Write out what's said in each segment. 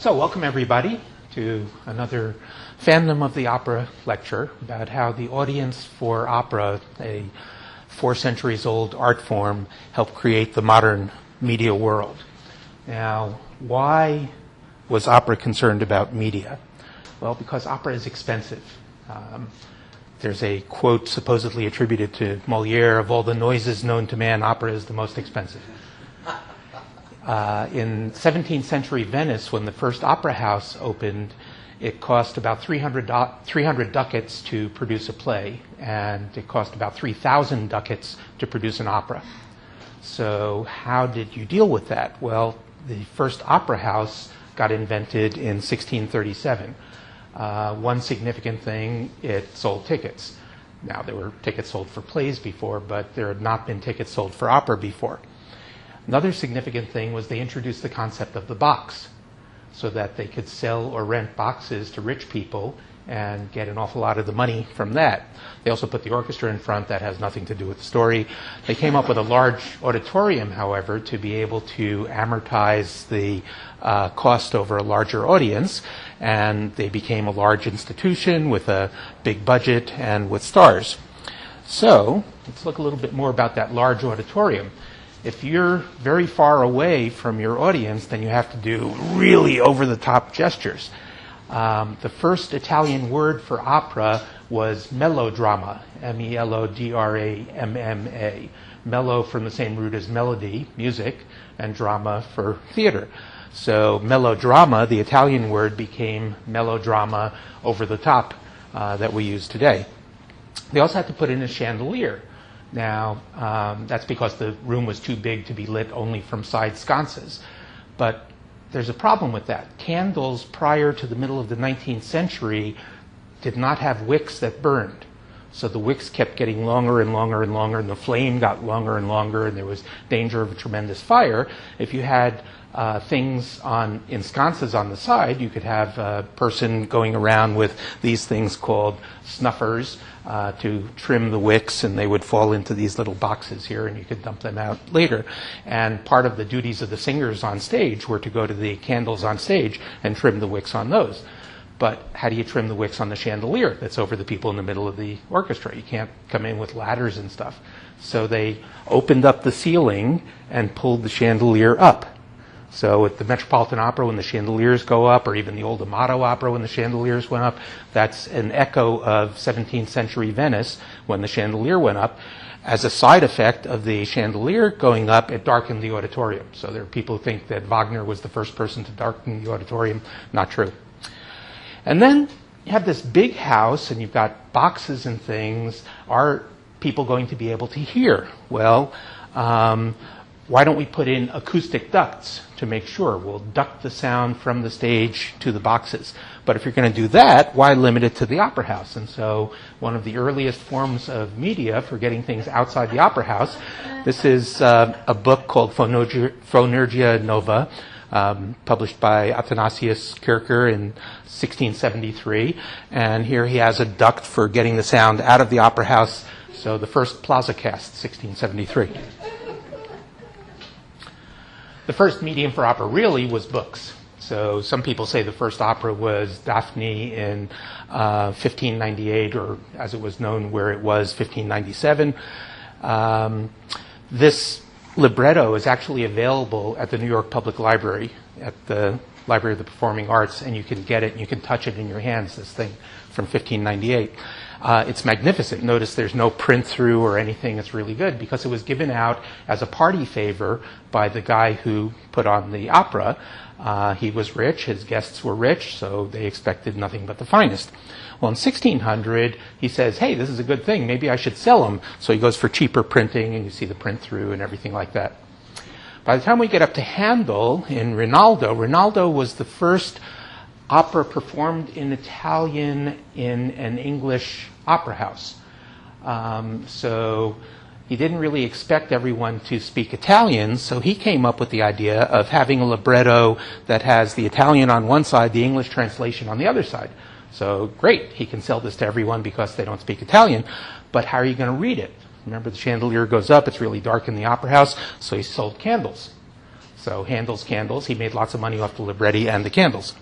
So welcome everybody to another Fandom of the Opera lecture about how the audience for opera, a 4 centuries old art form, helped create the modern media world. Now, why was opera concerned about media? Well, because opera is expensive. There's a quote supposedly attributed to Moliere, of all the noises known to man, opera is the most expensive. In 17th century Venice, when the first opera house opened, it cost about 300 ducats to produce a play, and it cost about 3,000 ducats to produce an opera. So how did you deal with that? Well, the first opera house got invented in 1637. One significant thing, it sold tickets. Now, there were tickets sold for plays before, but there had not been tickets sold for opera before. Another significant thing was they introduced the concept of the box so that they could sell or rent boxes to rich people and get an awful lot of the money from that. They also put the orchestra in front. That has nothing to do with the story. They came up with a large auditorium, however, to be able to amortize the cost over a larger audience, and they became a large institution with a big budget and with stars. So let's look a little bit more about that large auditorium. If you're very far away from your audience, then you have to do really over-the-top gestures. The first Italian word for opera was melodrama, M-E-L-O-D-R-A-M-M-A. Mello from the same root as melody, music, and drama for theater. So melodrama, the Italian word, became melodrama over the top that we use today. They also had to put in a chandelier. Now, that's because the room was too big to be lit only from side sconces. But there's a problem with that. Candles prior to the middle of the 19th century did not have wicks that burned. So the wicks kept getting longer and longer and longer, and the flame got longer and longer, and there was danger of a tremendous fire. If you had things in sconces on the side, you could have a person going around with these things called snuffers to trim the wicks, and they would fall into these little boxes here, and you could dump them out later. And part of the duties of the singers on stage were to go to the candles on stage and trim the wicks on those. But how do you trim the wicks on the chandelier that's over the people in the middle of the orchestra? You can't come in with ladders and stuff. So they opened up the ceiling and pulled the chandelier up. So at the Metropolitan Opera, when the chandeliers go up, or even the old Amato Opera when the chandeliers went up, that's an echo of 17th century Venice when the chandelier went up. As a side effect of the chandelier going up, it darkened the auditorium. So there are people who think that Wagner was the first person to darken the auditorium. Not true. And then you have this big house, and you've got boxes and things. Are people going to be able to hear? Well, why don't we put in acoustic ducts to make sure? We'll duct the sound from the stage to the boxes. But if you're going to do that, why limit it to the opera house? And so one of the earliest forms of media for getting things outside the opera house, this is a book called Phonurgia Nova, published by Athanasius Kircher in 1673. And here he has a duct for getting the sound out of the opera house. So the first plazacast, 1673. The first medium for opera really was books. So some people say the first opera was Daphne in 1598, or as it was known where it was, 1597. This libretto is actually available at the New York Public Library, at the Library of the Performing Arts, and you can get it and you can touch it in your hands, this thing from 1598. It's magnificent. Notice there's no print through or anything. It's really good because it was given out as a party favor by the guy who put on the opera. He was rich. His guests were rich, so they expected nothing but the finest. Well, in 1600, he says, hey, this is a good thing. Maybe I should sell them. So he goes for cheaper printing, and you see the print through and everything like that. By the time we get up to Handel in Rinaldo was the first opera performed in Italian in an English opera house. So he didn't really expect everyone to speak Italian, so he came up with the idea of having a libretto that has the Italian on one side, the English translation on the other side. So great, he can sell this to everyone because they don't speak Italian, but how are you going to read it? Remember, the chandelier goes up, it's really dark in the opera house, so he sold candles. So Handel's candles. He made lots of money off the libretti and the candles.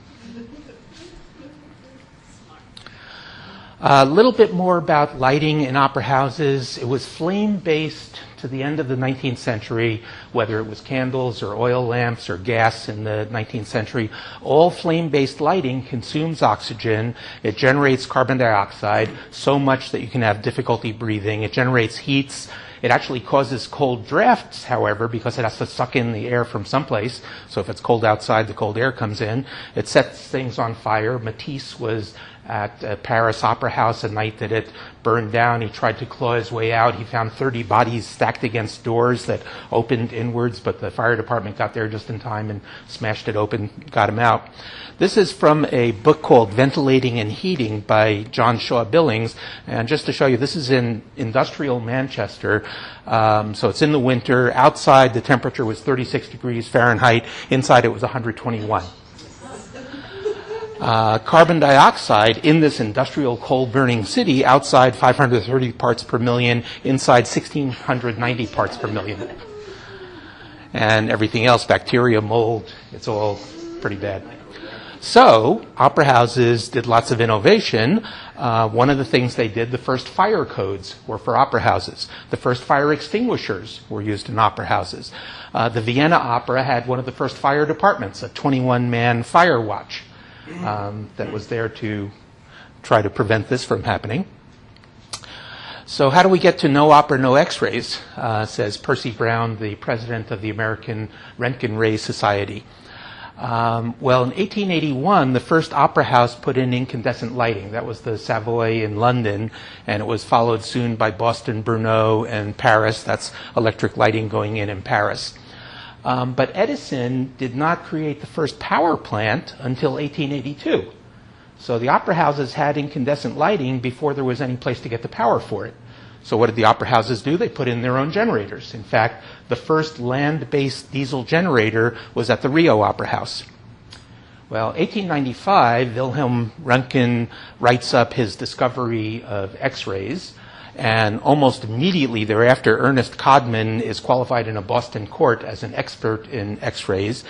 A little bit more about lighting in opera houses. It was flame-based to the end of the 19th century, whether it was candles or oil lamps or gas in the 19th century. All flame-based lighting consumes oxygen. It generates carbon dioxide so much that you can have difficulty breathing. It generates heats. It actually causes cold drafts, however, because it has to suck in the air from someplace. So if it's cold outside, the cold air comes in. It sets things on fire. Matisse was at Paris Opera House a night that it burned down. He tried to claw his way out. He found 30 bodies stacked against doors that opened inwards, but the fire department got there just in time and smashed it open, got him out. This is from a book called Ventilating and Heating by John Shaw Billings. And just to show you, this is in industrial Manchester. So it's in the winter. Outside, the temperature was 36 degrees Fahrenheit. Inside, it was 121. Carbon dioxide in this industrial coal-burning city, outside 530 parts per million, inside 1,690 parts per million. And everything else, bacteria, mold, it's all pretty bad. So, opera houses did lots of innovation. One of the things they did, the first fire codes were for opera houses. The first fire extinguishers were used in opera houses. The Vienna Opera had one of the first fire departments, a 21-man fire watch. That was there to try to prevent this from happening. So how do we get to no opera, no x-rays, says Percy Brown, the president of the American Röntgen Ray Society. Well, in 1881, the first opera house put in incandescent lighting. That was the Savoy in London, and it was followed soon by Boston, Brno, and Paris. That's electric lighting going in Paris. But Edison did not create the first power plant until 1882. So the opera houses had incandescent lighting before there was any place to get the power for it. So what did the opera houses do? They put in their own generators. In fact, the first land-based diesel generator was at the Rio Opera House. Well, 1895, Wilhelm Röntgen writes up his discovery of X-rays. And almost immediately thereafter, Ernest Codman is qualified in a Boston court as an expert in X-rays.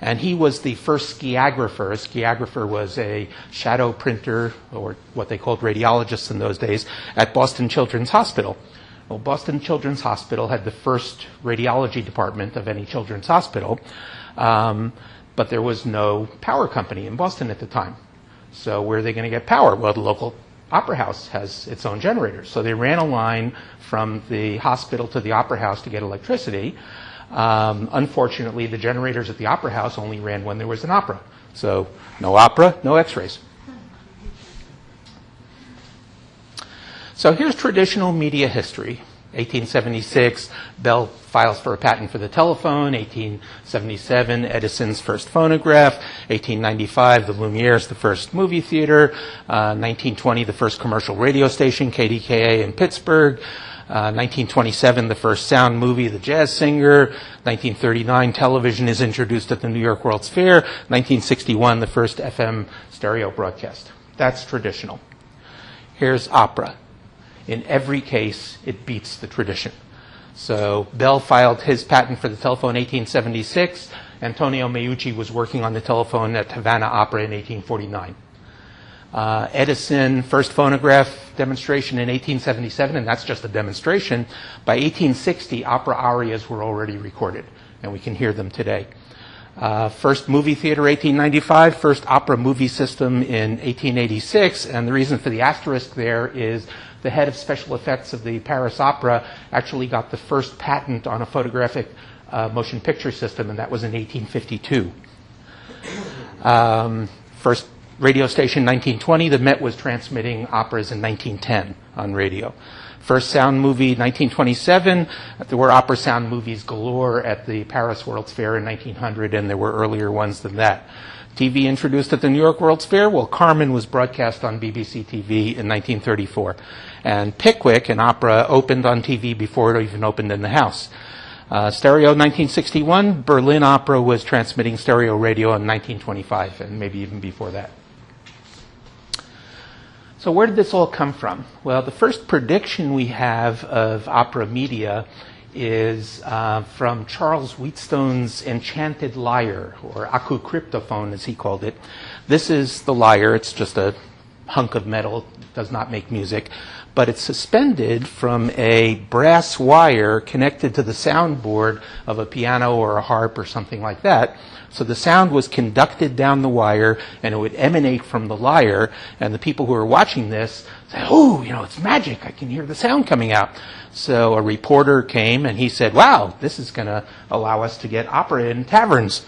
And he was the first skiographer. A skiographer was a shadow printer, or what they called radiologists in those days, at Boston Children's Hospital. Well, Boston Children's Hospital had the first radiology department of any children's hospital, but there was no power company in Boston at the time. So where are they going to get power? Well, the local opera house has its own generators. So they ran a line from the hospital to the opera house to get electricity. Unfortunately, the generators at the opera house only ran when there was an opera. So no opera, no x-rays. So here's traditional media history. 1876, Bell files for a patent for the telephone. 1877, Edison's first phonograph. 1895, the Lumiere's the first movie theater. 1920, the first commercial radio station, KDKA in Pittsburgh. 1927, the first sound movie, The Jazz Singer. 1939, television is introduced at the New York World's Fair. 1961, the first FM stereo broadcast. That's traditional. Here's opera. In every case, it beats the tradition. So Bell filed his patent for the telephone in 1876. Antonio Meucci was working on the telephone at Havana Opera in 1849. Edison, first phonograph demonstration in 1877, and that's just a demonstration. By 1860, opera arias were already recorded, and we can hear them today. First movie theater, 1895. First opera movie system in 1886. And the reason for the asterisk there is the head of special effects of the Paris Opera actually got the first patent on a photographic motion picture system, and that was in 1852. First radio station, 1920. The Met was transmitting operas in 1910 on radio. First sound movie, 1927. There were opera sound movies galore at the Paris World's Fair in 1900, and there were earlier ones than that. TV introduced at the New York World's Fair. Well, Carmen was broadcast on BBC TV in 1934. And Pickwick, an opera, opened on TV before it even opened in the house. Stereo, 1961. Berlin Opera was transmitting stereo radio in 1925, and maybe even before that. So where did this all come from? Well, the first prediction we have of opera media is from Charles Wheatstone's Enchanted Lyre, or Acoucryptophone as he called it. This is the lyre. It's just a hunk of metal, does not make music, but it's suspended from a brass wire connected to the soundboard of a piano or a harp or something like that. So the sound was conducted down the wire, and it would emanate from the lyre, and the people who were watching this said, "Oh, it's magic. I can hear the sound coming out." So a reporter came, and he said, "Wow, this is going to allow us to get opera in taverns."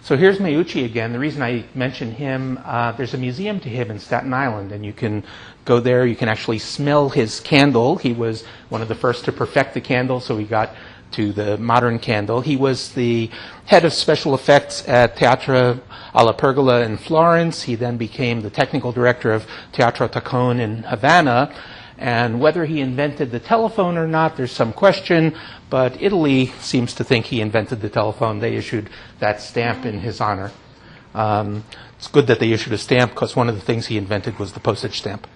So here's Meucci again. The reason I mention him, there's a museum to him in Staten Island, and you can go there. You can actually smell his candle. He was one of the first to perfect the candle, so we got to the modern candle. He was the head of special effects at Teatro alla Pergola in Florence. He then became the technical director of Teatro Taccone in Havana. And whether he invented the telephone or not, there's some question, but Italy seems to think he invented the telephone. They issued that stamp in his honor. It's good that they issued a stamp, because one of the things he invented was the postage stamp.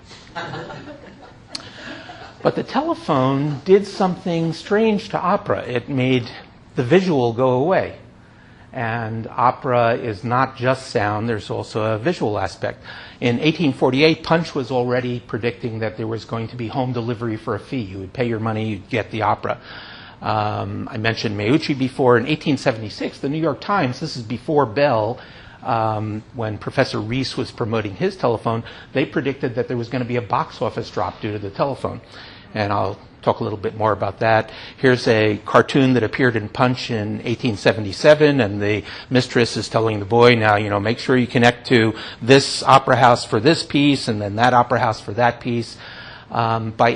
But the telephone did something strange to opera. It made the visual go away. And opera is not just sound, there's also a visual aspect. In 1848, Punch was already predicting that there was going to be home delivery for a fee. You would pay your money, you'd get the opera. I mentioned Meucci before. In 1876, the New York Times, this is before Bell, when Professor Rees was promoting his telephone, they predicted that there was going to be a box office drop due to the telephone. And I'll talk a little bit more about that. Here's a cartoon that appeared in Punch in 1877, and the mistress is telling the boy, now, make sure you connect to this opera house for this piece, and then that opera house for that piece. By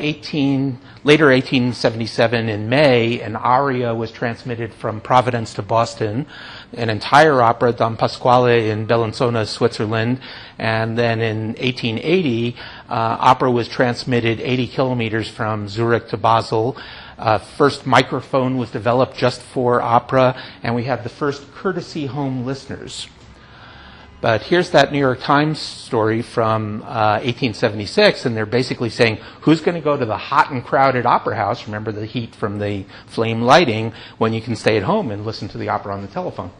later 1877, in May, an aria was transmitted from Providence to Boston, an entire opera, Don Pasquale in Bellinzona, Switzerland, and then in 1880, opera was transmitted 80 kilometers from Zurich to Basel. First microphone was developed just for opera, and we had the first courtesy home listeners. But here's that New York Times story from 1876, and they're basically saying, who's going to go to the hot and crowded opera house, remember the heat from the flame lighting, when you can stay at home and listen to the opera on the telephone?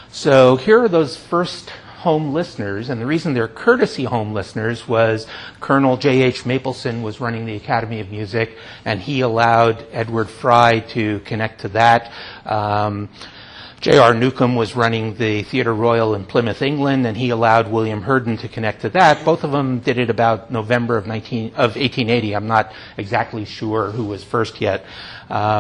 So here are those first home listeners, and the reason they're courtesy home listeners was Colonel J.H. Mapleson was running the Academy of Music, and he allowed Edward Fry to connect to that. J.R. Newcomb was running the Theatre Royal in Plymouth, England, and he allowed William Herndon to connect to that. Both of them did it about November of 1880. I'm not exactly sure who was first yet.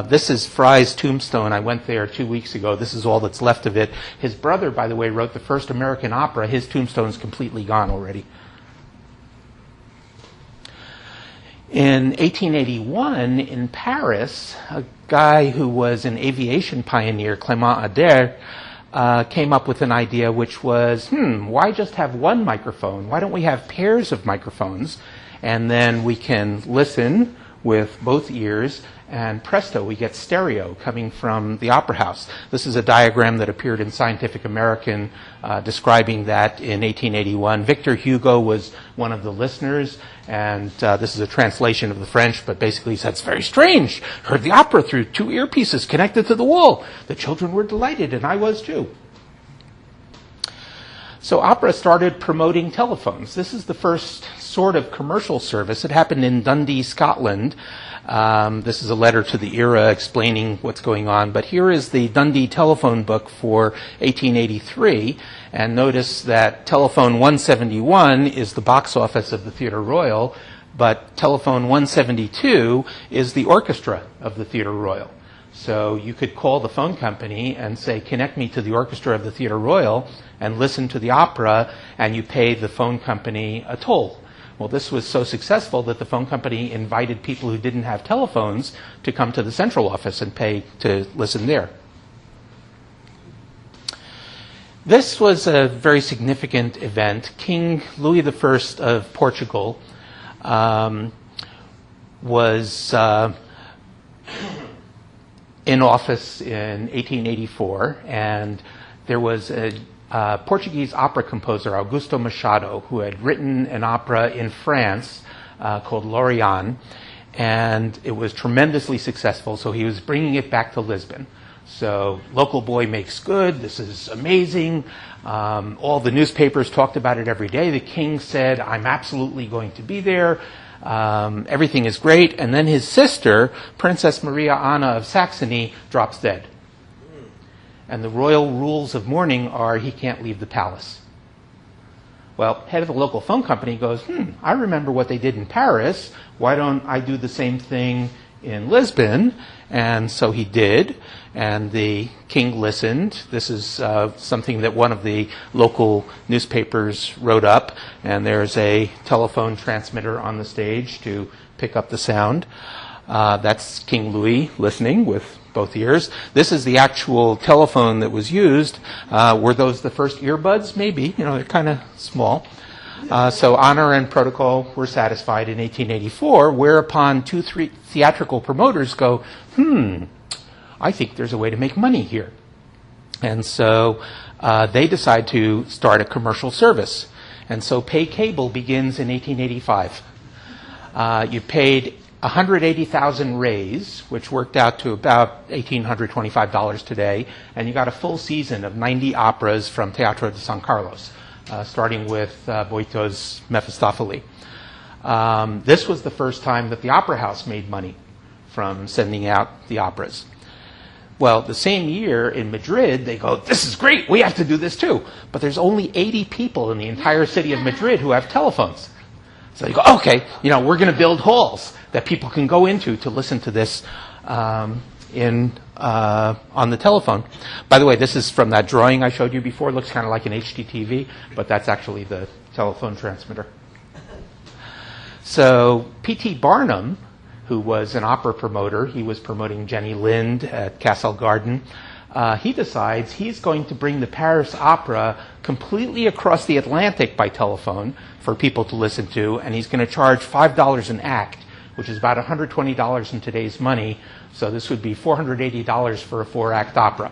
This is Fry's tombstone. I went there 2 weeks ago. This is all that's left of it. His brother, by the way, wrote the first American opera. His tombstone's completely gone already. In 1881, in Paris, a guy who was an aviation pioneer, Clément Ader, came up with an idea which was, why just have one microphone? Why don't we have pairs of microphones? And then we can listen with both ears, and presto, we get stereo coming from the opera house. This is a diagram that appeared in Scientific American describing that in 1881. Victor Hugo was one of the listeners, and this is a translation of the French, but basically he said, it's very strange. Heard the opera through two earpieces connected to the wall. The children were delighted, and I was too. So opera started promoting telephones. This is the first sort of commercial service. It happened in Dundee, Scotland. This is a letter to the era explaining what's going on. But here is the Dundee telephone book for 1883. And notice that telephone 171 is the box office of the Theatre Royal, but telephone 172 is the orchestra of the Theatre Royal. So you could call the phone company and say, connect me to the orchestra of the Theatre Royal and listen to the opera, and you pay the phone company a toll. Well, this was so successful that the phone company invited people who didn't have telephones to come to the central office and pay to listen there. This was a very significant event. King Louis I of Portugal was in office in 1884, and there was a Portuguese opera composer, Augusto Machado, who had written an opera in France called Lorient, and it was tremendously successful, so he was bringing it back to Lisbon. So, local boy makes good, this is amazing. All the newspapers talked about it every day. The king said, I'm absolutely going to be there. Everything is great. And then his sister, Princess Maria Anna of Saxony, drops dead. And the royal rules of mourning are he can't leave the palace. Well, head of the local phone company goes, I remember what they did in Paris. Why don't I do the same thing in Lisbon? And so he did, and the king listened. This is something that one of the local newspapers wrote up, and there's a telephone transmitter on the stage to pick up the sound. That's King Louis listening with both ears. This is the actual telephone that was used. Were those the first earbuds? Maybe. They're kind of small. So honor and protocol were satisfied in 1884, whereupon two theatrical promoters go, I think there's a way to make money here. And so they decide to start a commercial service. And so pay cable begins in 1885. You paid 180,000 reis, which worked out to about $1,825 today, and you got a full season of 90 operas from Teatro de San Carlos, starting with Boito's Mephistopheles. This was the first time that the Opera House made money from sending out the operas. Well, the same year in Madrid, they go, this is great, we have to do this too. But there's only 80 people in the entire city of Madrid who have telephones. So they go, okay, we're going to build halls that people can go into to listen to this on the telephone. By the way, this is from that drawing I showed you before. It looks kind of like an HDTV, but that's actually the telephone transmitter. So P.T. Barnum, who was an opera promoter, he was promoting Jenny Lind at Castle Garden. He decides he's going to bring the Paris Opera completely across the Atlantic by telephone for people to listen to, and he's going to charge $5 an act, which is about $120 in today's money. So this would be $480 for a 4-act opera.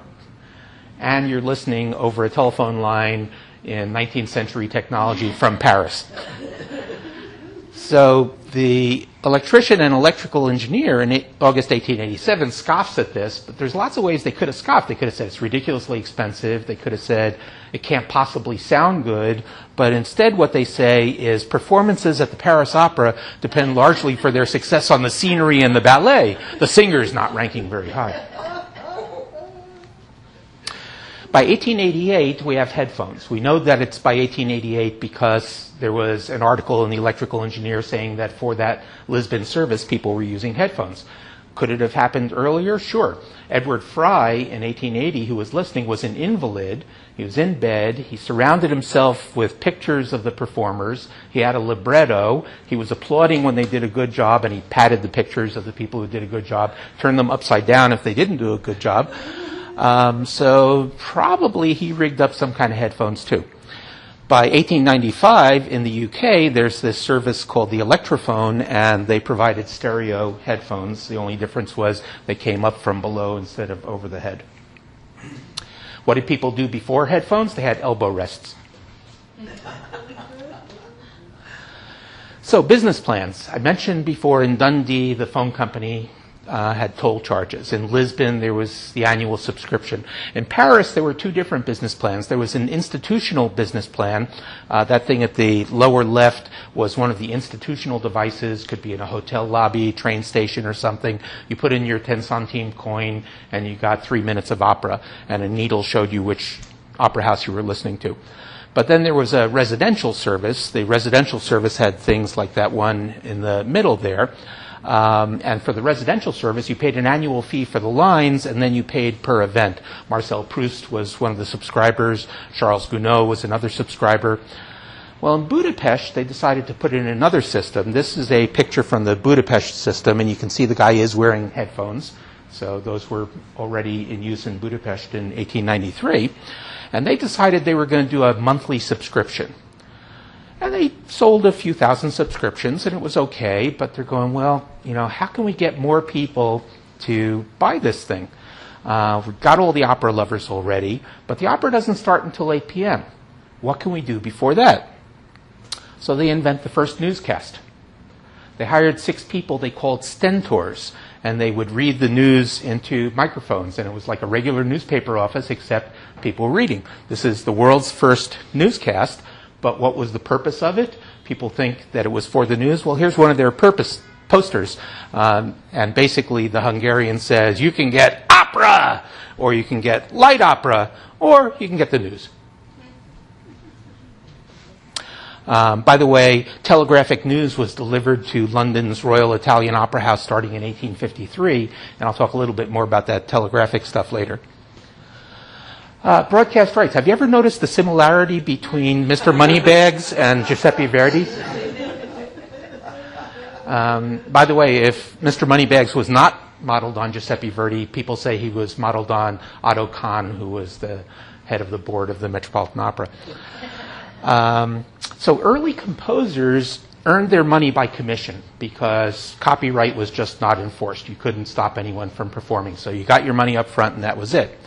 And you're listening over a telephone line in 19th century technology from Paris. So the electrician and electrical engineer in August 1887 scoffs at this, but there's lots of ways they could have scoffed. They could have said it's ridiculously expensive. They could have said it can't possibly sound good. But instead what they say is performances at the Paris Opera depend largely for their success on the scenery and the ballet. The singer's not ranking very high. By 1888, we have headphones. We know that it's by 1888 because there was an article in the Electrical Engineer saying that for that Lisbon service, people were using headphones. Could it have happened earlier? Sure. Edward Fry in 1880, who was listening, was an invalid. He was in bed. He surrounded himself with pictures of the performers. He had a libretto. He was applauding when they did a good job, and he patted the pictures of the people who did a good job, turned them upside down if they didn't do a good job. So probably he rigged up some kind of headphones too. By 1895 in the UK, there's this service called the Electrophone, and they provided stereo headphones. The only difference was they came up from below instead of over the head. What did people do before headphones? They had elbow rests. So business plans. I mentioned before in Dundee, the phone company had toll charges. In Lisbon, there was the annual subscription. In Paris, there were two different business plans. There was an institutional business plan. That thing at the lower left was one of the institutional devices, could be in a hotel lobby, train station or something. You put in your 10 centime coin and you got 3 minutes of opera, and a needle showed you which opera house you were listening to. But then there was a residential service. The residential service had things like that one in the middle there. And for the residential service, you paid an annual fee for the lines, and then you paid per event. Marcel Proust was one of the subscribers. Charles Gounod was another subscriber. Well, in Budapest, they decided to put in another system. This is a picture from the Budapest system, and you can see the guy is wearing headphones. So those were already in use in Budapest in 1893. And they decided they were going to do a monthly subscription. And they sold a few thousand subscriptions, and it was okay, but they're going, well, how can we get more people to buy this thing? We've got all the opera lovers already, but the opera doesn't start until 8 p.m. What can we do before that? So they invent the first newscast. They hired 6 people they called stentors, and they would read the news into microphones, and it was like a regular newspaper office, except people were reading. This is the world's first newscast, but what was the purpose of it? People think that it was for the news. Well, here's one of their posters, and basically the Hungarian says, you can get opera, or you can get light opera, or you can get the news. By the way, telegraphic news was delivered to London's Royal Italian Opera House starting in 1853, and I'll talk a little bit more about that telegraphic stuff later. Broadcast rights. Have you ever noticed the similarity between Mr. Moneybags and Giuseppe Verdi? By the way, if Mr. Moneybags was not modeled on Giuseppe Verdi, people say he was modeled on Otto Kahn, who was the head of the board of the Metropolitan Opera. So early composers earned their money by commission because copyright was just not enforced. You couldn't stop anyone from performing. So you got your money up front and that was it.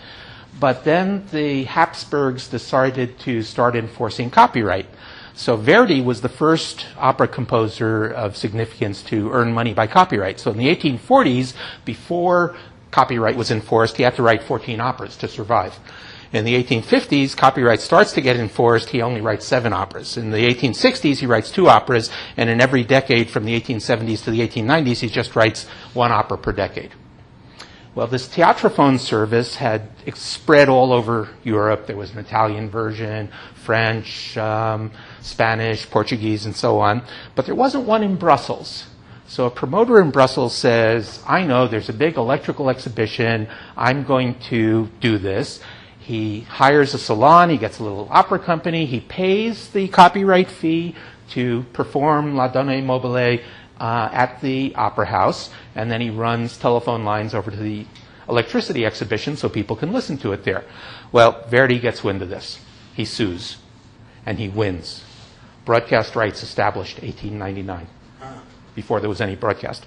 But then the Habsburgs decided to start enforcing copyright. So Verdi was the first opera composer of significance to earn money by copyright. So in the 1840s, before copyright was enforced, he had to write 14 operas to survive. In the 1850s, copyright starts to get enforced. He only writes 7 operas. In the 1860s, he writes 2 operas. And in every decade from the 1870s to the 1890s, he just writes 1 opera per decade. Well, this Theatrophone service had spread all over Europe. There was an Italian version, French, Spanish, Portuguese, and so on. But there wasn't one in Brussels. So a promoter in Brussels says, I know there's a big electrical exhibition. I'm going to do this. He hires a salon. He gets a little opera company. He pays the copyright fee to perform La Donna e Mobile at the Opera House, and then he runs telephone lines over to the electricity exhibition so people can listen to it there. Well, Verdi gets wind of this. He sues, and he wins. Broadcast rights established 1899, before there was any broadcast.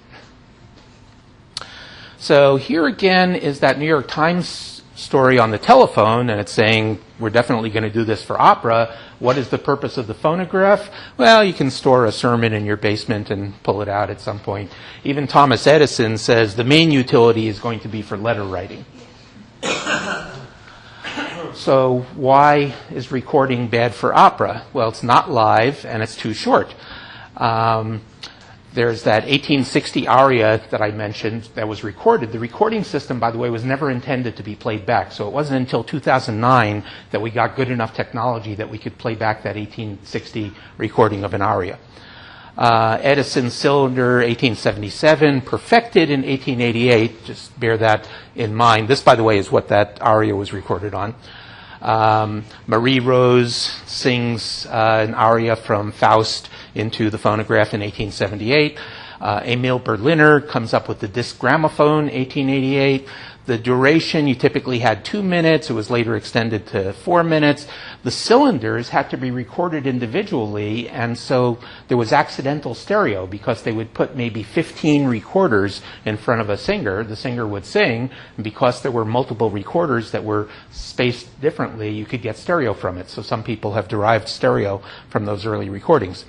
So here again is that New York Times story on the telephone, and it's saying, we're definitely going to do this for opera. What is the purpose of the phonograph? Well, you can store a sermon in your basement and pull it out at some point. Even Thomas Edison says the main utility is going to be for letter writing. So why is recording bad for opera? Well, it's not live, and it's too short. There's that 1860 aria that I mentioned that was recorded. The recording system, by the way, was never intended to be played back. So it wasn't until 2009 that we got good enough technology that we could play back that 1860 recording of an aria. Edison cylinder, 1877, perfected in 1888. Just bear that in mind. This, by the way, is what that aria was recorded on. Marie Rose sings an aria from Faust into the phonograph in 1878. Emil Berliner comes up with the disc gramophone, 1888. The duration, you typically had 2 minutes. It was later extended to 4 minutes. The cylinders had to be recorded individually, and so there was accidental stereo because they would put maybe 15 recorders in front of a singer. The singer would sing, and because there were multiple recorders that were spaced differently, you could get stereo from it. So some people have derived stereo from those early recordings.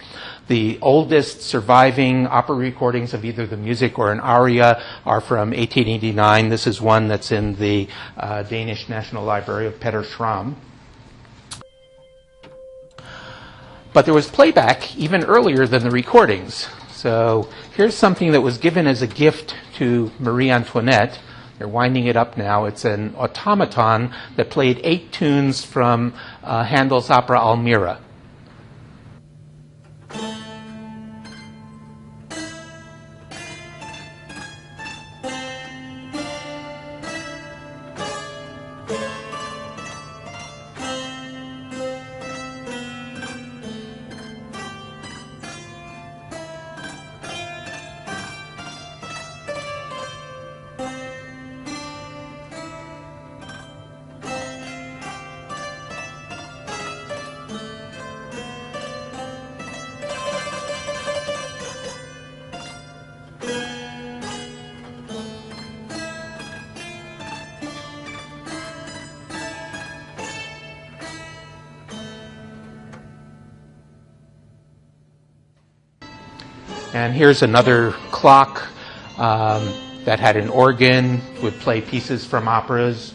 The oldest surviving opera recordings of either the music or an aria are from 1889. This is one that's in the Danish National Library of Peter Schramm. But there was playback even earlier than the recordings. So here's something that was given as a gift to Marie Antoinette. They're winding it up now. It's an automaton that played 8 tunes from Handel's opera Almira. And here's another clock that had an organ, would play pieces from operas.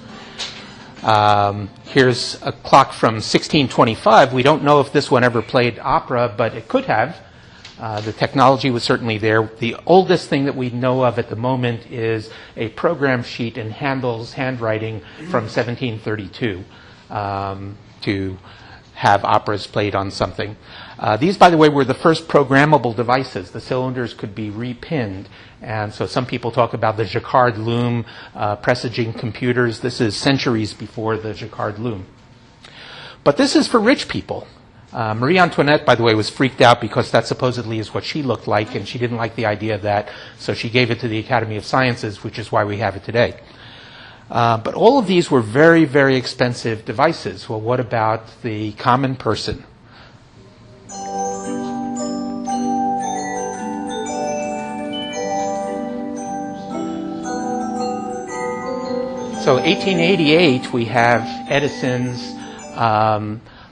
Here's a clock from 1625. We don't know if this one ever played opera, but it could have. The technology was certainly there. The oldest thing that we know of at the moment is a program sheet in Handel's handwriting from 1732 to have operas played on something. These, by the way, were the first programmable devices. The cylinders could be repinned. And so some people talk about the Jacquard loom presaging computers. This is centuries before the Jacquard loom. But this is for rich people. Marie Antoinette, by the way, was freaked out because that supposedly is what she looked like, and she didn't like the idea of that, so she gave it to the Academy of Sciences, which is why we have it today. But all of these were very, very expensive devices. Well, what about the common person? So 1888, we have Edison's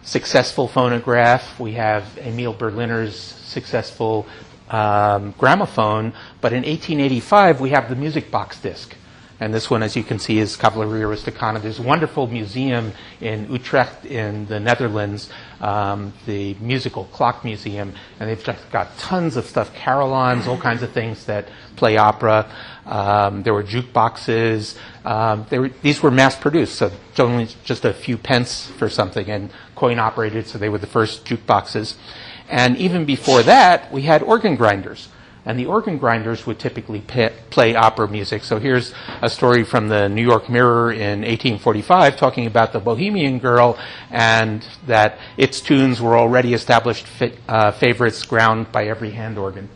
successful phonograph. We have Emil Berliner's successful gramophone. But in 1885, we have the music box disc. And this one, as you can see, is Cavaleria Rusticana. There's a wonderful museum in Utrecht in the Netherlands, the Musical Clock Museum. And they've just got tons of stuff, carillons, all kinds of things that play opera. There were jukeboxes. These were mass-produced, so only just a few pence for something, and coin-operated, so they were the first jukeboxes. And even before that, we had organ grinders. And the organ grinders would typically play opera music. So here's a story from the New York Mirror in 1845 talking about the Bohemian Girl and that its tunes were already established favorites ground by every hand organ.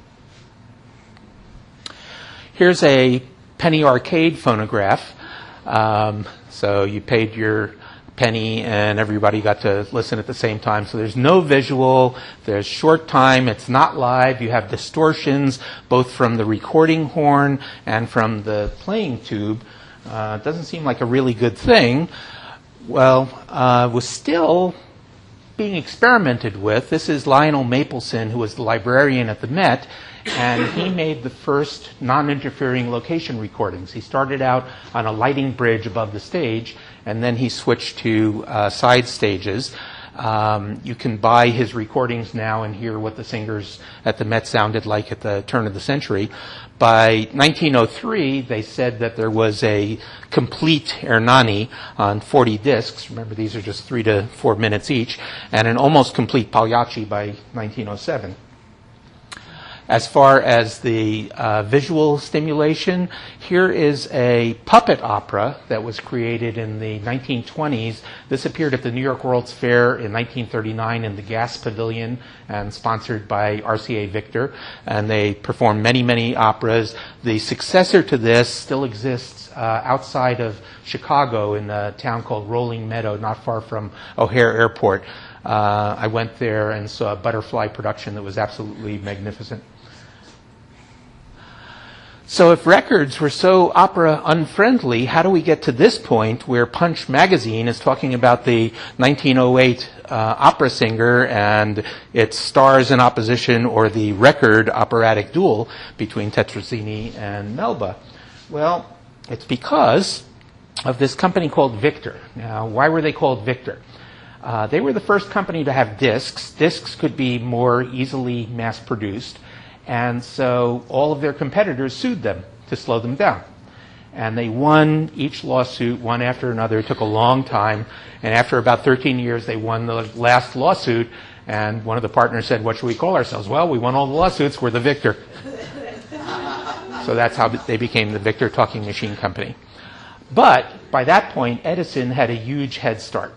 Here's a penny arcade phonograph. So you paid your penny and everybody got to listen at the same time. So there's no visual, there's short time, it's not live, you have distortions both from the recording horn and from the playing tube. It doesn't seem like a really good thing. Well, was still being experimented with. This is Lionel Mapleson, who was the librarian at the Met, and he made the first non-interfering location recordings. He started out on a lighting bridge above the stage, and then he switched to side stages. You can buy his recordings now and hear what the singers at the Met sounded like at the turn of the century. By 1903, they said that there was a complete Hernani on 40 discs. Remember, these are just 3 to 4 minutes each, and an almost complete Pagliacci by 1907. As far as the visual stimulation, here is a puppet opera that was created in the 1920s. This appeared at the New York World's Fair in 1939 in the Gas Pavilion and sponsored by RCA Victor. And they performed many, many operas. The successor to this still exists outside of Chicago in a town called Rolling Meadow, not far from O'Hare Airport. I went there and saw a butterfly production that was absolutely magnificent. So if records were so opera unfriendly, how do we get to this point where Punch magazine is talking about the 1908 opera singer and its stars in opposition, or the record operatic duel between Tetrazzini and Melba? Well, it's because of this company called Victor. Now, why were they called Victor? They were the first company to have discs. Discs could be more easily mass-produced. And so all of their competitors sued them to slow them down. And they won each lawsuit, one after another. It took a long time. And after about 13 years, they won the last lawsuit. And one of the partners said, "What should we call ourselves?" "Well, we won all the lawsuits. We're the Victor." So that's how they became the Victor Talking Machine Company. But by that point, Edison had a huge head start.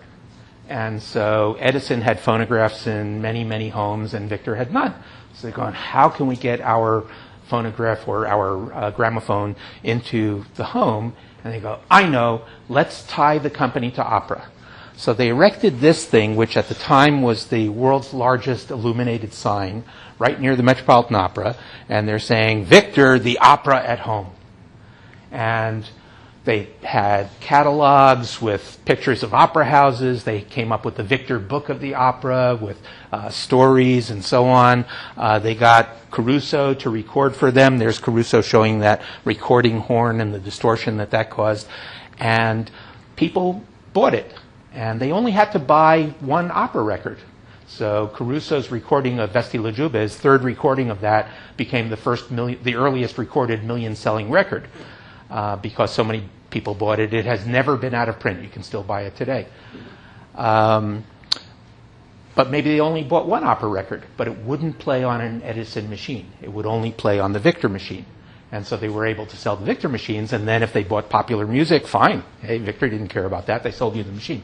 And so Edison had phonographs in many, many homes, and Victor had none. So they're going, how can we get our phonograph or our gramophone into the home? And they go, I know, let's tie the company to opera. So they erected this thing, which at the time was the world's largest illuminated sign, right near the Metropolitan Opera. And they're saying, Victor, the opera at home. And They had catalogs with pictures of opera houses. They came up with the Victor Book of the Opera with stories and so on. They got Caruso to record for them. There's Caruso showing that recording horn and the distortion that caused. And people bought it. And they only had to buy one opera record. So Caruso's recording of Vesti la Giubba, his third recording of that, became the earliest recorded million-selling record because so many people bought it. It has never been out of print. You can still buy it today. But maybe they only bought one opera record, but it wouldn't play on an Edison machine. It would only play on the Victor machine. And so they were able to sell the Victor machines, and then if they bought popular music, fine. Hey, Victor didn't care about that. They sold you the machine.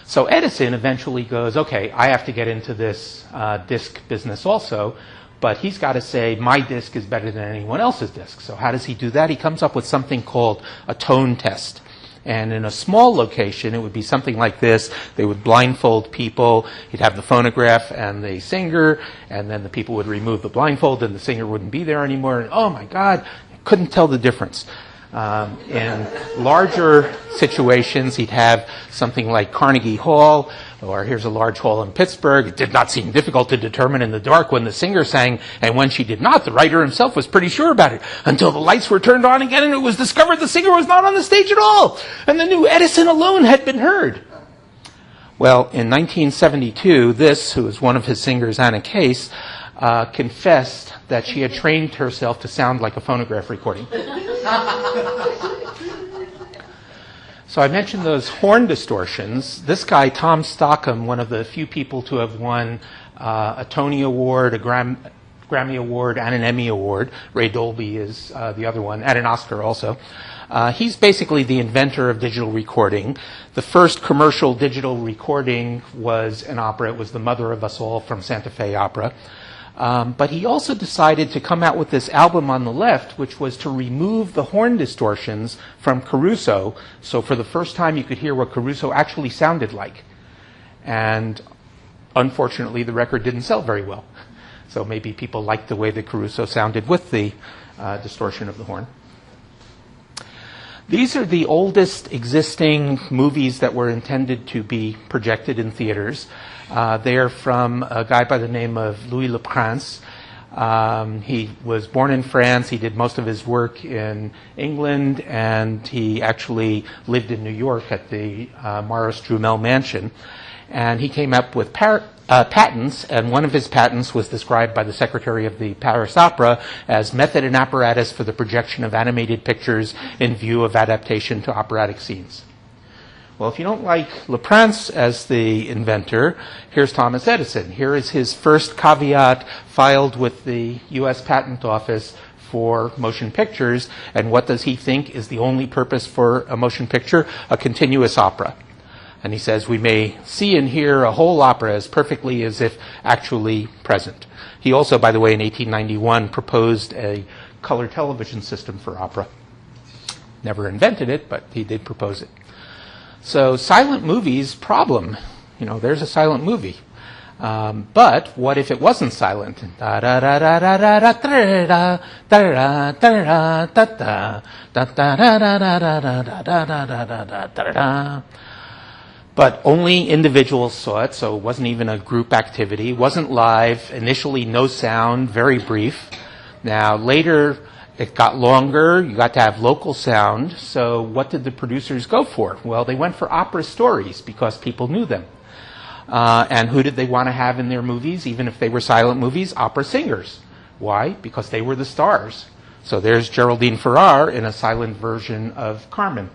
So Edison eventually goes, okay, I have to get into this disc business also, but he's got to say my disc is better than anyone else's disc. So how does he do that? He comes up with something called a tone test. And in a small location, it would be something like this. They would blindfold people. He'd have the phonograph and the singer, and then the people would remove the blindfold, and the singer wouldn't be there anymore. And oh my God, couldn't tell the difference. In larger situations, he'd have something like Carnegie Hall, or here's a large hall in Pittsburgh. It did not seem difficult to determine in the dark when the singer sang, and when she did not, the writer himself was pretty sure about it, until the lights were turned on again and it was discovered the singer was not on the stage at all, and the new Edison alone had been heard. Well, in 1972, this, who was one of his singers, Anna Case, confessed that she had trained herself to sound like a phonograph recording. So I mentioned those horn distortions. This guy, Tom Stockham, one of the few people to have won a Tony Award, a Grammy Award, and an Emmy Award. Ray Dolby is the other one, and an Oscar also. He's basically the inventor of digital recording. The first commercial digital recording was an opera. It was The Mother of Us All from Santa Fe Opera. But he also decided to come out with this album on the left, which was to remove the horn distortions from Caruso, so for the first time you could hear what Caruso actually sounded like. And unfortunately, the record didn't sell very well. So maybe people liked the way that Caruso sounded with the distortion of the horn. These are the oldest existing movies that were intended to be projected in theaters. They are from a guy by the name of Louis Le Prince. He was born in France. He did most of his work in England, and he actually lived in New York at the Maurice Drumel Mansion. And he came up with patents, and one of his patents was described by the secretary of the Paris Opera as method and apparatus for the projection of animated pictures in view of adaptation to operatic scenes. Well, if you don't like Le Prince as the inventor, here's Thomas Edison. Here is his first caveat filed with the U.S. Patent Office for motion pictures. And what does he think is the only purpose for a motion picture? A continuous opera. And he says, we may see and hear a whole opera as perfectly as if actually present. He also, by the way, in 1891 proposed a color television system for opera. Never invented it, but he did propose it. So silent movies, problem. You know, there's a silent movie. But what if it wasn't silent? But only individuals saw it, so it wasn't even a group activity. It wasn't live. Initially, no sound, very brief. Now, later, it got longer. You got to have local sound. So what did the producers go for? Well, they went for opera stories because people knew them. And who did they want to have in their movies, even if they were silent movies? Opera singers. Why? Because they were the stars. So there's Geraldine Farrar in a silent version of Carmen.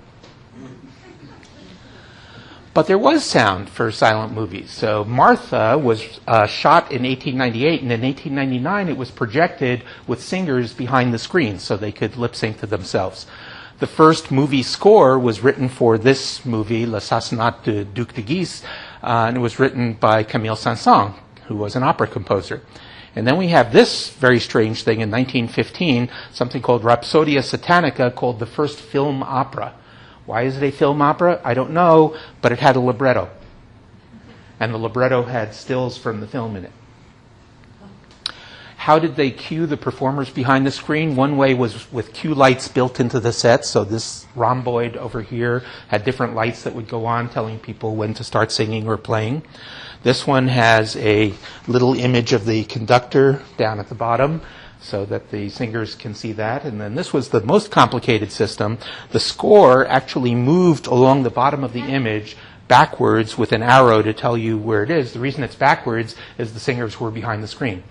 But there was sound for silent movies. So Martha was shot in 1898, and in 1899 it was projected with singers behind the screen so they could lip sync to themselves. The first movie score was written for this movie, L'Assassinat du Duc de Guise, and it was written by Camille Saint-Saëns, who was an opera composer. And then we have this very strange thing in 1915, something called Rhapsodia Satanica, called the first film opera. Why is it a film opera? I don't know, but it had a libretto. And the libretto had stills from the film in it. How did they cue the performers behind the screen? One way was with cue lights built into the set. So this rhomboid over here had different lights that would go on telling people when to start singing or playing. This one has a little image of the conductor down at the bottom so that the singers can see that. And then this was the most complicated system. The score actually moved along the bottom of the image backwards with an arrow to tell you where it is. The reason it's backwards is the singers were behind the screen.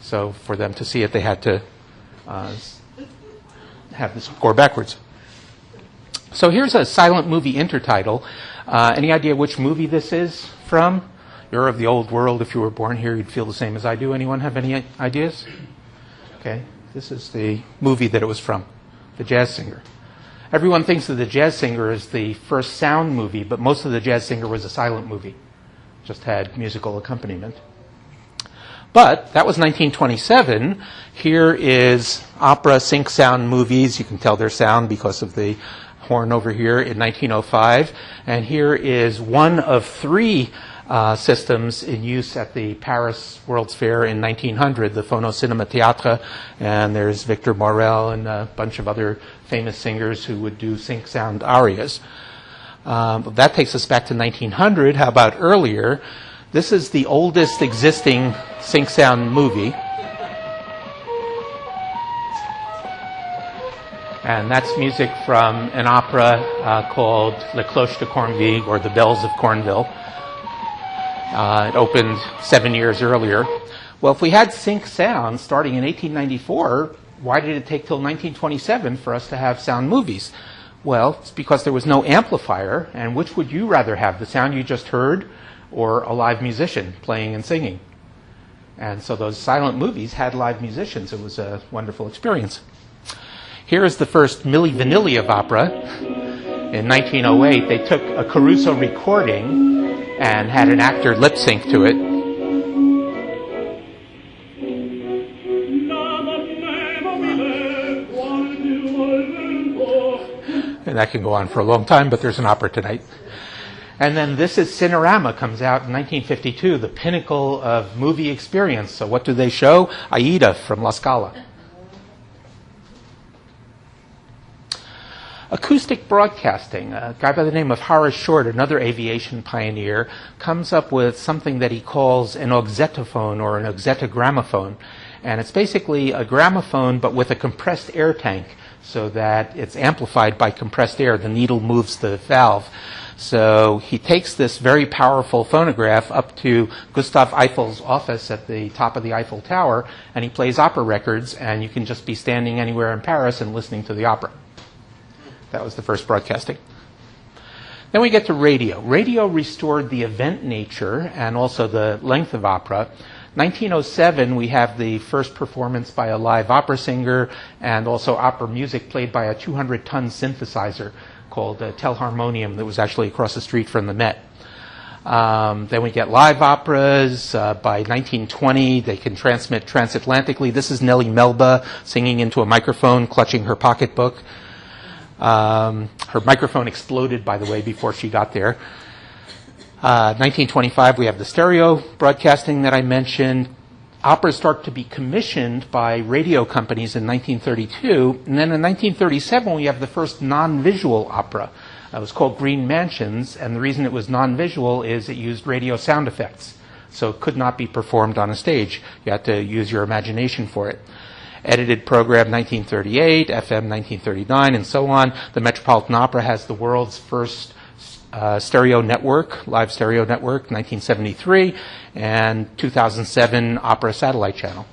So for them to see it, they had to have the score backwards. So here's a silent movie intertitle. Any idea which movie this is from? You're of the old world. If you were born here, you'd feel the same as I do. Anyone have any ideas? Okay, this is the movie that it was from, The Jazz Singer. Everyone thinks that The Jazz Singer is the first sound movie, but most of The Jazz Singer was a silent movie. Just had musical accompaniment. But that was 1927. Here is opera sync sound movies. You can tell their sound because of the horn over here in 1905. And here is one of three systems in use at the Paris World's Fair in 1900, the Phono Cinema Théâtre, and there's Victor Maurel and a bunch of other famous singers who would do sync sound arias. That takes us back to 1900. How about earlier? This is the oldest existing sync sound movie. And that's music from an opera called Le Cloche de Corneville, or The Bells of Cornville. It opened 7 years earlier. Well, if we had sync sound starting in 1894, why did it take till 1927 for us to have sound movies? Well, it's because there was no amplifier, and which would you rather have, the sound you just heard or a live musician playing and singing? And so those silent movies had live musicians. It was a wonderful experience. Here is the first Milli-Vanilli of opera. In 1908, they took a Caruso recording and had an actor lip sync to it. And that can go on for a long time, but there's an opera tonight. And then This Is Cinerama comes out in 1952, the pinnacle of movie experience. So what do they show? Aida from La Scala. Acoustic Broadcasting, a guy by the name of Horace Short, another aviation pioneer, comes up with something that he calls an auxetophone or an auxetogramophone. And it's basically a gramophone but with a compressed air tank so that it's amplified by compressed air. The needle moves the valve. So he takes this very powerful phonograph up to Gustave Eiffel's office at the top of the Eiffel Tower, and he plays opera records, and you can just be standing anywhere in Paris and listening to the opera. That was the first broadcasting. Then we get to radio. Radio restored the event nature and also the length of opera. 1907, we have the first performance by a live opera singer and also opera music played by a 200-ton synthesizer called Telharmonium that was actually across the street from the Met. Then we get live operas. By 1920, they can transmit transatlantically. This is Nellie Melba singing into a microphone, clutching her pocketbook. Her microphone exploded, by the way, before she got there. 1925, we have the stereo broadcasting that I mentioned. Operas start to be commissioned by radio companies in 1932. And then in 1937, we have the first non-visual opera. It was called Green Mansions, and the reason it was non-visual is it used radio sound effects. So it could not be performed on a stage. You had to use your imagination for it. Edited program 1938, FM 1939, and so on. The Metropolitan Opera has the world's first stereo network, live stereo network, 1973, and 2007 Opera Satellite Channel.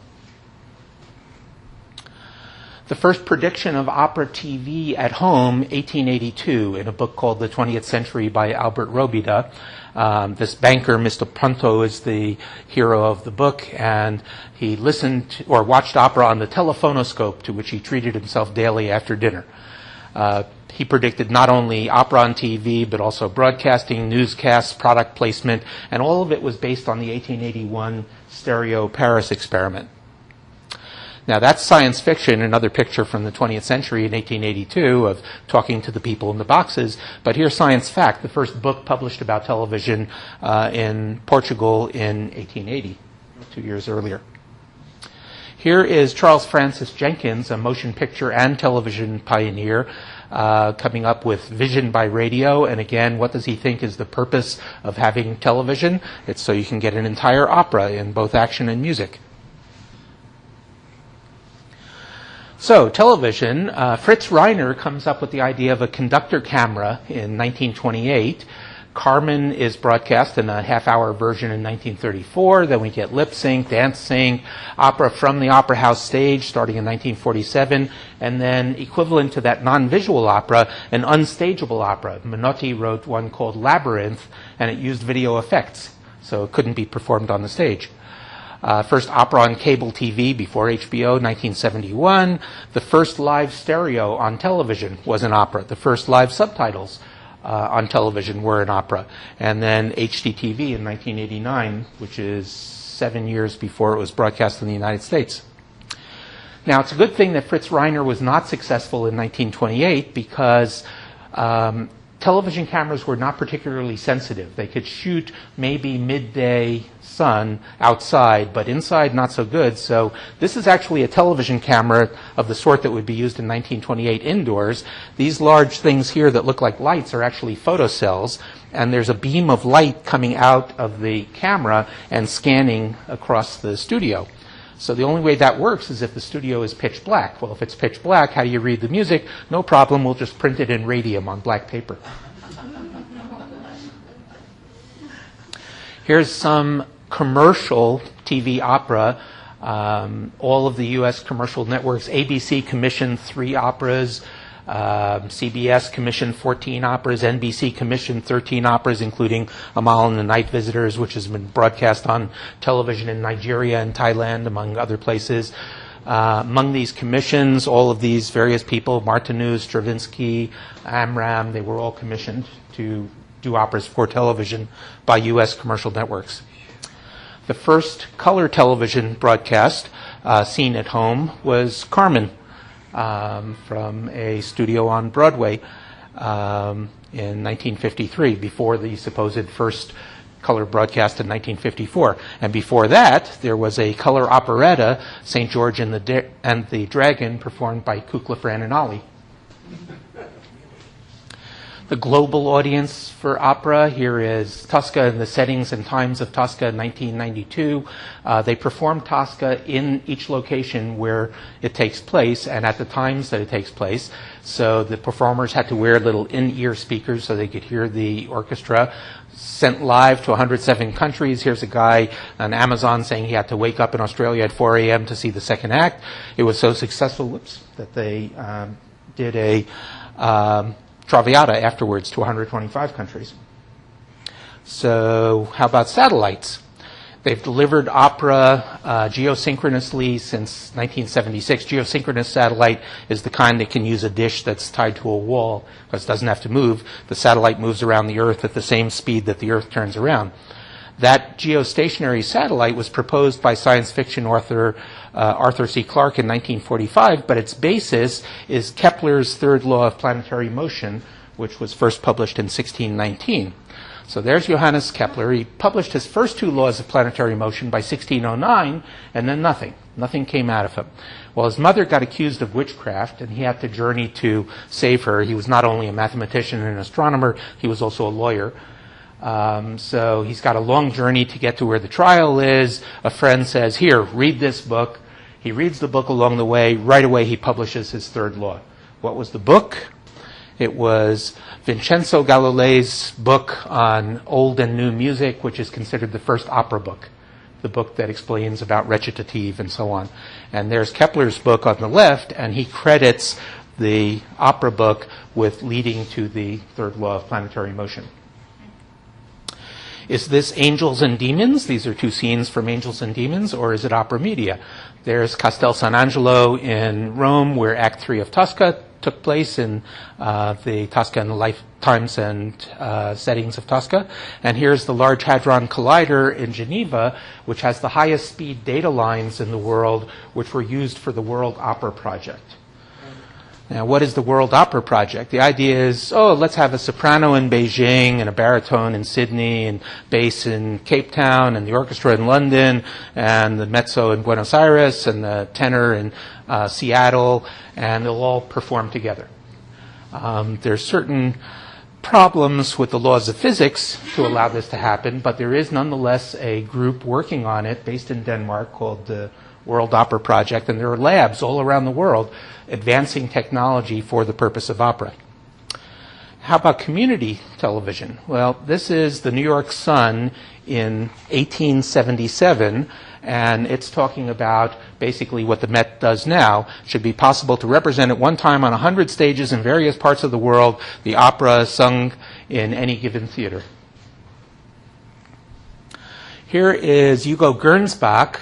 The first prediction of opera TV at home, 1882, in a book called The 20th Century by Albert Robida. This banker, Mr. Punto, is the hero of the book, and he listened to, or watched opera on the telephonoscope, to which he treated himself daily after dinner. He predicted not only opera on TV, but also broadcasting, newscasts, product placement, and all of it was based on the 1881 Stereo Paris experiment. Now, that's science fiction, another picture from the 20th century in 1882 of talking to the people in the boxes. But here's science fact, the first book published about television in Portugal in 1880, 2 years earlier. Here is Charles Francis Jenkins, a motion picture and television pioneer, coming up with vision by radio. And again, what does he think is the purpose of having television? It's so you can get an entire opera in both action and music. So, television, Fritz Reiner comes up with the idea of a conductor camera in 1928. Carmen is broadcast in a half-hour version in 1934. Then we get lip sync, dance sync, opera from the opera house stage starting in 1947. And then equivalent to that non-visual opera, an unstageable opera. Menotti wrote one called Labyrinth, and it used video effects, so it couldn't be performed on the stage. First opera on cable TV before HBO, 1971. The first live stereo on television was an opera. The first live subtitles on television were an opera. And then HDTV in 1989, which is 7 years before it was broadcast in the United States. Now, it's a good thing that Fritz Reiner was not successful in 1928 because television cameras were not particularly sensitive. They could shoot maybe midday sun outside, but inside not so good. So this is actually a television camera of the sort that would be used in 1928 indoors. These large things here that look like lights are actually photocells, and there's a beam of light coming out of the camera and scanning across the studio. So the only way that works is if the studio is pitch black. Well, if it's pitch black, how do you read the music? No problem, we'll just print it in radium on black paper. Here's some commercial TV opera. All of the U.S. commercial networks. ABC commissioned 3 operas. CBS commissioned 14 operas. NBC commissioned 13 operas, including Amal and the Night Visitors, which has been broadcast on television in Nigeria and Thailand, among other places. Among these commissions, all of these various people, Martineau, Stravinsky, Amram, they were all commissioned to do operas for television by U.S. commercial networks. The first color television broadcast seen at home was Carmen from a studio on Broadway in 1953, before the supposed first color broadcast in 1954. And before that, there was a color operetta, St. George and the Dragon, performed by Kukla, Fran, and Ollie. The global audience for opera, here is Tosca and the Settings and Times of Tosca in 1992. They performed Tosca in each location where it takes place and at the times that it takes place. So the performers had to wear little in-ear speakers so they could hear the orchestra. Sent live to 107 countries. Here's a guy on Amazon saying he had to wake up in Australia at 4 a.m. to see the second act. It was so successful that they did a Traviata afterwards to 125 countries. So how about satellites? They've delivered opera geosynchronously since 1976. Geosynchronous satellite is the kind that can use a dish that's tied to a wall because it doesn't have to move. The satellite moves around the Earth at the same speed that the Earth turns around. That geostationary satellite was proposed by science fiction author Arthur C. Clarke in 1945, but its basis is Kepler's third law of planetary motion, which was first published in 1619. So there's Johannes Kepler. He published his first 2 laws of planetary motion by 1609, and then nothing. Nothing came out of him. Well, his mother got accused of witchcraft, and he had to journey to save her. He was not only a mathematician and an astronomer, he was also a lawyer. So he's got a long journey to get to where the trial is. A friend says, here, read this book. He reads the book along the way. Right away, he publishes his third law. What was the book? It was Vincenzo Galilei's book on old and new music, which is considered the first opera book, the book that explains about recitative and so on. And there's Kepler's book on the left, and he credits the opera book with leading to the third law of planetary motion. Is this Angels and Demons? These are 2 scenes from Angels and Demons, or is it opera media? There's Castel San Angelo in Rome, where Act 3 of Tosca took place in the Tosca and the Lifetimes and Settings of Tosca. And here's the Large Hadron Collider in Geneva, which has the highest speed data lines in the world, which were used for the World Opera Project. Now, what is the World Opera Project? The idea is, let's have a soprano in Beijing and a baritone in Sydney and bass in Cape Town and the orchestra in London and the mezzo in Buenos Aires and the tenor in Seattle, and they'll all perform together. There's certain problems with the laws of physics to allow this to happen, but there is nonetheless a group working on it based in Denmark called the World Opera Project, and there are labs all around the world advancing technology for the purpose of opera. How about community television? Well, this is the New York Sun in 1877, and it's talking about basically what the Met does now. It should be possible to represent at one time on 100 stages in various parts of the world the opera sung in any given theater. Here is Hugo Gernsback,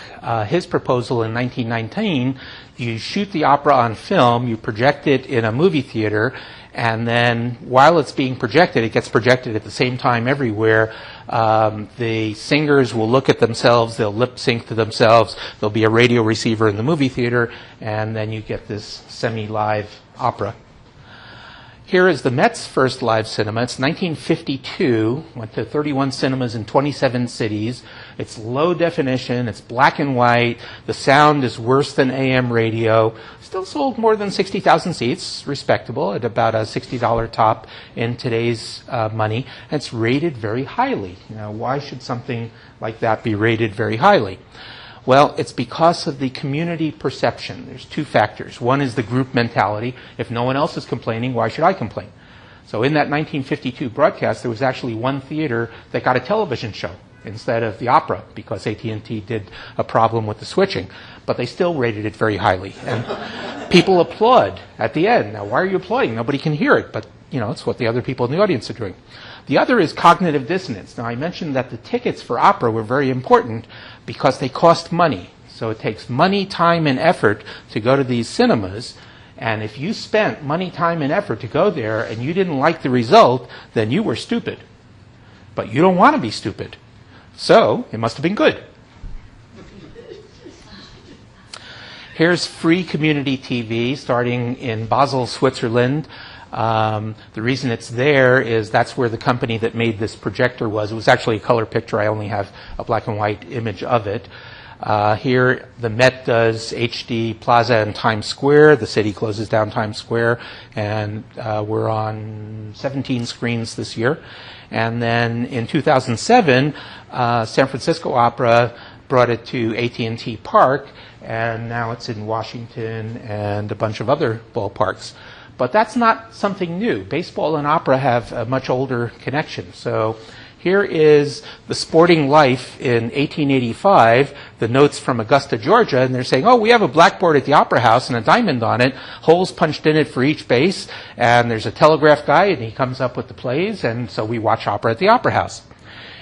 his proposal in 1919. You shoot the opera on film, you project it in a movie theater, and then while it's being projected, it gets projected at the same time everywhere. The singers will look at themselves, they'll lip sync to themselves, there'll be a radio receiver in the movie theater, and then you get this semi-live opera. Here is the Met's first live cinema. It's 1952, went to 31 cinemas in 27 cities. It's low definition, it's black and white, the sound is worse than AM radio. Still sold more than 60,000 seats, respectable, at about a $60 top in today's money. And it's rated very highly. Now, why should something like that be rated very highly? Well, it's because of the community perception. There's two factors. One is the group mentality. If no one else is complaining, why should I complain? So in that 1952 broadcast, there was actually one theater that got a television show instead of the opera because AT&T did a problem with the switching. But they still rated it very highly. And people applaud at the end. Now, why are you applauding? Nobody can hear it, but it's what the other people in the audience are doing. The other is cognitive dissonance. Now, I mentioned that the tickets for opera were very important because they cost money. So it takes money, time, and effort to go to these cinemas. And if you spent money, time, and effort to go there and you didn't like the result, then you were stupid. But you don't want to be stupid. So it must have been good. Here's free community TV starting in Basel, Switzerland. The reason it's there is that's where the company that made this projector was. It was actually a color picture. I only have a black and white image of it. Here, the Met does HD Plaza and Times Square. The city closes down Times Square, and we're on 17 screens this year. And then in 2007, San Francisco Opera brought it to AT&T Park, and now it's in Washington and a bunch of other ballparks. But that's not something new. Baseball and opera have a much older connection. So here is the Sporting Life in 1885, the notes from Augusta, Georgia, and they're saying, we have a blackboard at the Opera House and a diamond on it, holes punched in it for each base, and there's a telegraph guy, and he comes up with the plays, and so we watch opera at the Opera House.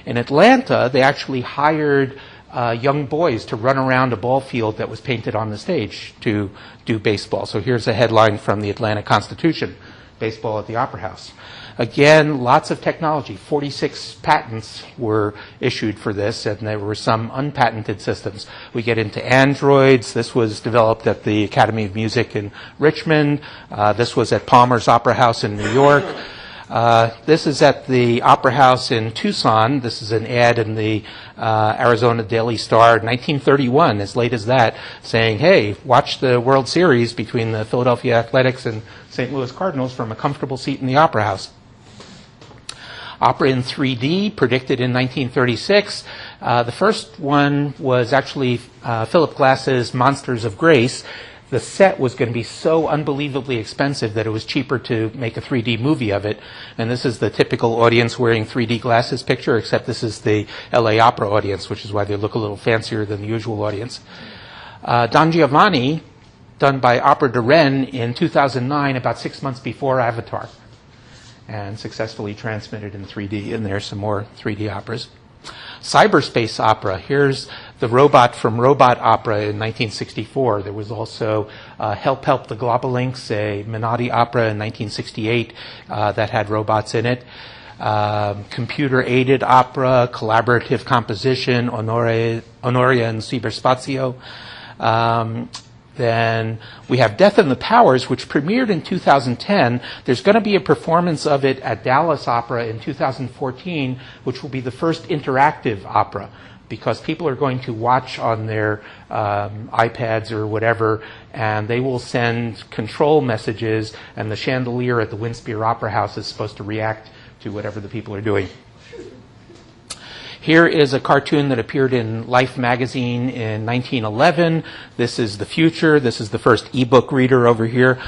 In Atlanta, they actually hired young boys to run around a ball field that was painted on the stage to do baseball. So here's a headline from the Atlanta Constitution, baseball at the Opera House. Again, lots of technology. 46 patents were issued for this, and there were some unpatented systems. We get into androids. This was developed at the Academy of Music in Richmond. This was at Palmer's Opera House in New York. This is at the Opera House in Tucson. This is an ad in the Arizona Daily Star, 1931, as late as that, saying, hey, watch the World Series between the Philadelphia Athletics and St. Louis Cardinals from a comfortable seat in the Opera House. Opera in 3D, predicted in 1936. The first one was actually Philip Glass's Monsters of Grace. The set was going to be so unbelievably expensive that it was cheaper to make a 3D movie of it. And this is the typical audience wearing 3D glasses picture, except this is the LA Opera audience, which is why they look a little fancier than the usual audience. Don Giovanni, done by Opera de Rennes in 2009, about 6 months before Avatar, and successfully transmitted in 3D. And there's some more 3D operas. Cyberspace opera. Here's the robot from Robot Opera in 1964. There was also Help Help the Globalinks, a Menotti opera in 1968 that had robots in it. Computer-aided opera, collaborative composition, Onoria and Cyberspazio. Then we have Death and the Powers, which premiered in 2010. There's going to be a performance of it at Dallas Opera in 2014, which will be the first interactive opera, because people are going to watch on their iPads or whatever, and they will send control messages, and the chandelier at the Winspear Opera House is supposed to react to whatever the people are doing. Here is a cartoon that appeared in Life magazine in 1911. This is the future. This is the first ebook reader over here.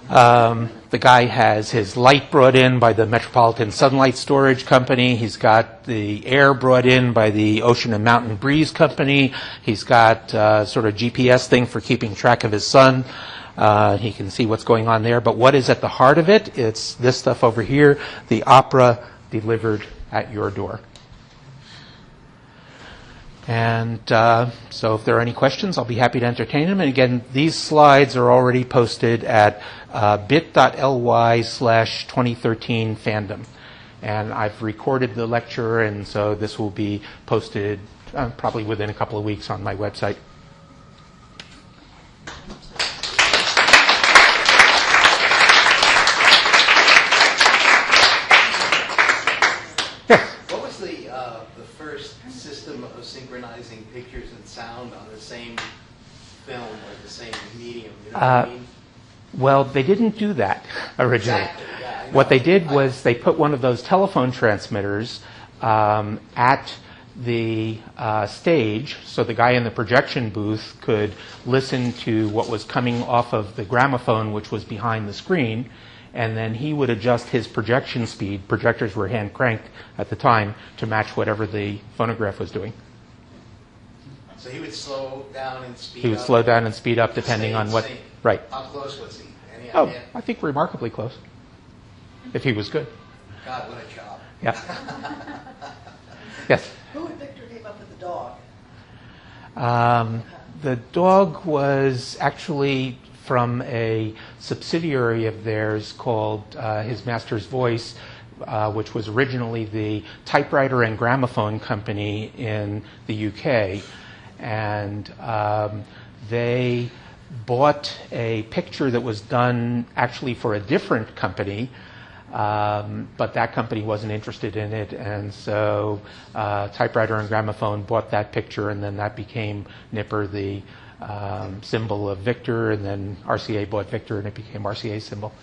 The guy has his light brought in by the Metropolitan Sunlight Storage Company. He's got the air brought in by the Ocean and Mountain Breeze Company. He's got sort of GPS thing for keeping track of his son. He can see what's going on there. But what is at the heart of it? It's this stuff over here, the opera delivered at your door. And so if there are any questions, I'll be happy to entertain them. And again, these slides are already posted at bit.ly/2013 Fandom. And I've recorded the lecture, and so this will be posted probably within a couple of weeks on my website. Synchronizing pictures and sound on the same film or the same medium, you know what I mean? Well, they didn't do that originally. Exactly, yeah, what they did was they put one of those telephone transmitters at the stage, so the guy in the projection booth could listen to what was coming off of the gramophone, which was behind the screen, and then he would adjust his projection speed. Projectors were hand cranked at the time to match whatever the phonograph was doing. So he would slow down and speed up? He would slow down and speed up depending on what... Same. Right. How close was he? Any Oh, idea? I think remarkably close, if he was good. God, what a job. Yeah. Yes? Who and Victor came up with the dog? The dog was actually from a subsidiary of theirs called His Master's Voice, which was originally the typewriter and gramophone company in the UK. And they bought a picture that was done actually for a different company, but that company wasn't interested in it, and so typewriter and gramophone bought that picture, and then that became Nipper, the symbol of Victor, and then RCA bought Victor, and it became RCA's symbol.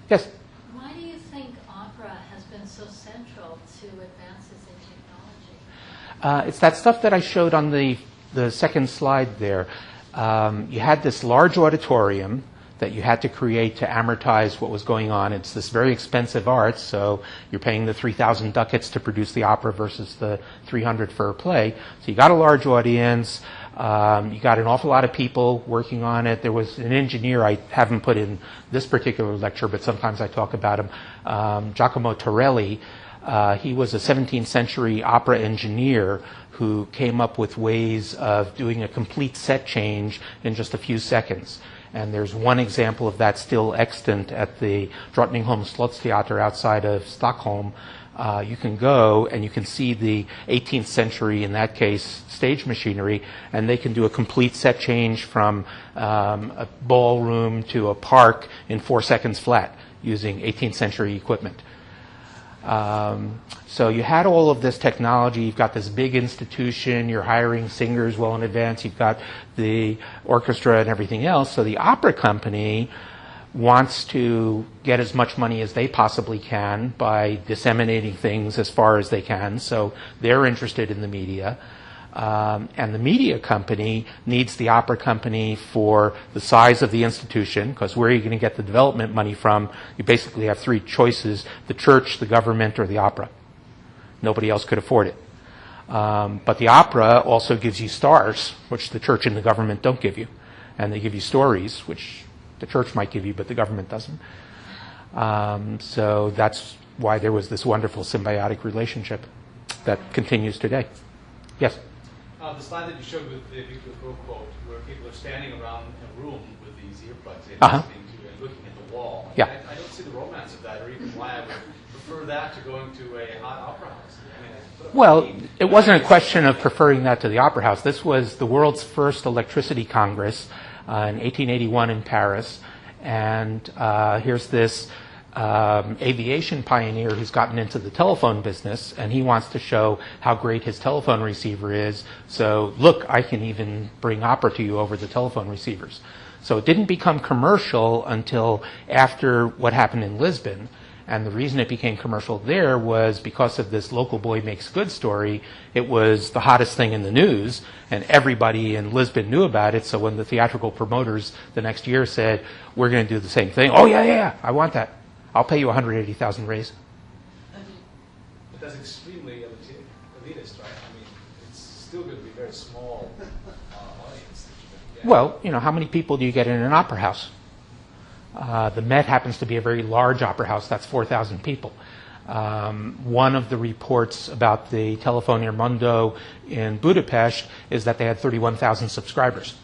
Yes? Why do you think opera has been so central to advances in technology? It's that stuff that I showed on the second slide there. You had this large auditorium that you had to create to amortize what was going on. It's this very expensive art, so you're paying the 3,000 ducats to produce the opera versus the 300 for a play. So you got a large audience. You got an awful lot of people working on it. There was an engineer I haven't put in this particular lecture, but sometimes I talk about him, Giacomo Torelli. He was a 17th century opera engineer who came up with ways of doing a complete set change in just a few seconds. And there's one example of that still extant at the Drottningholm Slottstheater outside of Stockholm. You can go and you can see the 18th century, in that case, stage machinery, and they can do a complete set change from a ballroom to a park in 4 seconds flat using 18th century equipment. So you had all of this technology. You've got this big institution. You're hiring singers well in advance. You've got the orchestra and everything else. So the opera company wants to get as much money as they possibly can by disseminating things as far as they can. So they're interested in the media. And the media company needs the opera company for the size of the institution, because where are you going to get the development money from? You basically have three choices: the church, the government, or the opera. Nobody else could afford it. But the opera also gives you stars, which the church and the government don't give you. And they give you stories, which the church might give you, but the government doesn't. So that's why there was this wonderful symbiotic relationship that continues today. Yes? The slide that you showed with the Victor Hugo quote, where people are standing around a room with these earplugs in, listening to and looking at the wall. Yeah. I don't see the romance of that, or even why I would prefer that to going to a hot opera house. I mean, Well, it wasn't a question of preferring that to the Opera House. This was the world's first electricity congress in 1881 in Paris. And here's this aviation pioneer who's gotten into the telephone business, and he wants to show how great his telephone receiver is. So, look, I can even bring opera to you over the telephone receivers. So it didn't become commercial until after what happened in Lisbon. And the reason it became commercial there was because of this local boy makes good story. It was the hottest thing in the news, and everybody in Lisbon knew about it. So when the theatrical promoters the next year said, we're going to do the same thing, oh, yeah, I want that. I'll pay you 180,000 raise. But that's extremely elitist, right? I mean, it's still going to be a very small audience. Well, how many people do you get in an opera house? The Met happens to be a very large opera house. That's 4,000 people. One of the reports about the Telefoner Mundo in Budapest is that they had 31,000 subscribers.